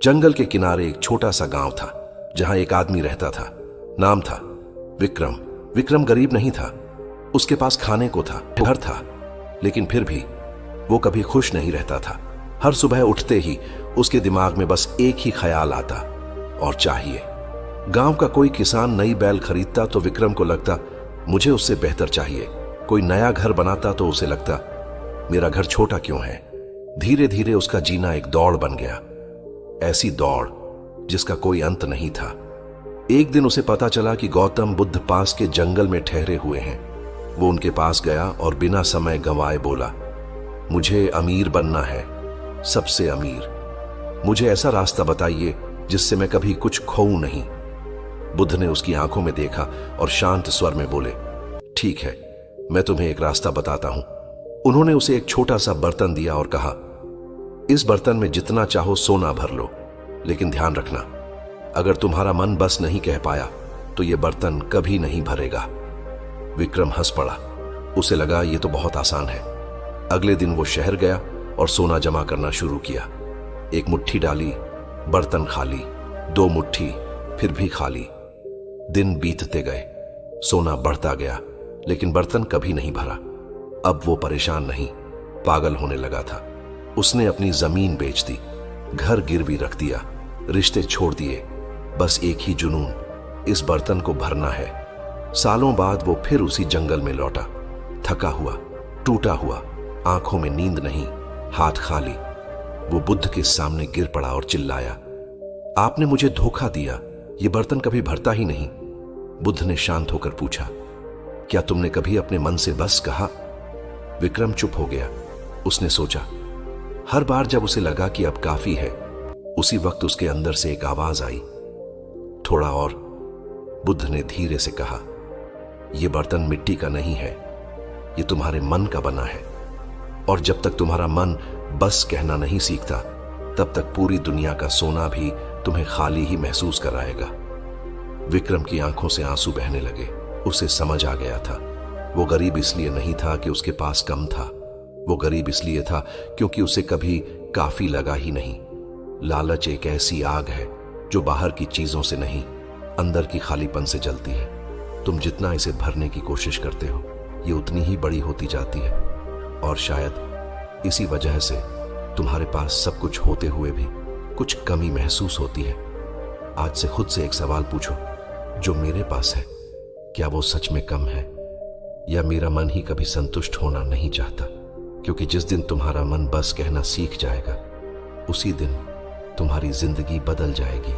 जंगल के किनारे एक छोटा सा गांव था जहां एक आदमी रहता था। नाम था विक्रम। विक्रम गरीब नहीं था, उसके पास खाने को था, घर था, लेकिन फिर भी वो कभी खुश नहीं रहता था। हर सुबह उठते ही उसके दिमाग में बस एक ही ख्याल आता, और चाहिए। गांव का कोई किसान नई बैल खरीदता तो विक्रम को लगता मुझे उससे बेहतर चाहिए। कोई नया घर बनाता तो उसे लगता मेरा घर छोटा क्यों है। धीरे धीरे उसका जीना एक दौड़ बन गया, ऐसी दौड़ जिसका कोई अंत नहीं था। एक दिन उसे पता चला कि गौतम बुद्ध पास के जंगल में ठहरे हुए हैं। वो उनके पास गया और बिना समय गंवाए बोला, मुझे अमीर बनना है, सबसे अमीर। मुझे ऐसा रास्ता बताइए जिससे मैं कभी कुछ खोऊं नहीं। बुद्ध ने उसकी आंखों में देखा और शांत स्वर में बोले, ठीक है, मैं तुम्हें एक रास्ता बताता हूं। उन्होंने उसे एक छोटा सा बर्तन दिया और कहा, इस बर्तन में जितना चाहो सोना भर लो, लेकिन ध्यान रखना, अगर तुम्हारा मन बस नहीं कह पाया तो यह बर्तन कभी नहीं भरेगा। विक्रम हंस पड़ा। उसे लगा ये तो बहुत आसान है। अगले दिन वो शहर गया और सोना जमा करना शुरू किया। एक मुट्ठी डाली, बर्तन खाली, 2 मुट्ठी, फिर भी खाली। दिन बीतते गए, सोना बढ़ता गया, लेकिन बर्तन कभी नहीं भरा। अब वो परेशान नहीं, पागल होने लगा था। उसने अपनी जमीन बेच दी, घर गिरवी रख दिया, रिश्ते छोड़ दिए, बस एक ही जुनून, इस बर्तन को भरना है। सालों बाद वो फिर उसी जंगल में लौटा, थका हुआ, टूटा हुआ, आंखों में नींद नहीं, हाथ खाली। वो बुद्ध के सामने गिर पड़ा और चिल्लाया, आपने मुझे धोखा दिया, ये बर्तन कभी भरता ही नहीं। बुद्ध ने शांत होकर पूछा, क्या तुमने कभी अपने मन से बस कहा? विक्रम चुप हो गया। उसने सोचा, हर बार जब उसे लगा कि अब काफी है, उसी वक्त उसके अंदर से एक आवाज आई, थोड़ा और। बुद्ध ने धीरे से कहा, यह बर्तन मिट्टी का नहीं है, यह तुम्हारे मन का बना है, और जब तक तुम्हारा मन बस कहना नहीं सीखता, तब तक पूरी दुनिया का सोना भी तुम्हें खाली ही महसूस कराएगा। विक्रम की आंखों से आंसू बहने लगे। उसे समझ आ गया था, वो गरीब इसलिए नहीं था कि उसके पास कम था, वो गरीब इसलिए था क्योंकि उसे कभी काफी लगा ही नहीं। लालच एक ऐसी आग है जो बाहर की चीजों से नहीं, अंदर की खालीपन से जलती है। तुम जितना इसे भरने की कोशिश करते हो, ये उतनी ही बड़ी होती जाती है, और शायद इसी वजह से तुम्हारे पास सब कुछ होते हुए भी कुछ कमी महसूस होती है। आज से खुद से एक सवाल पूछो, जो मेरे पास है, क्या वो सच में कम है, या मेरा मन ही कभी संतुष्ट होना नहीं चाहता? क्योंकि जिस दिन तुम्हारा मन बस कहना सीख जाएगा, उसी दिन तुम्हारी जिंदगी बदल जाएगी।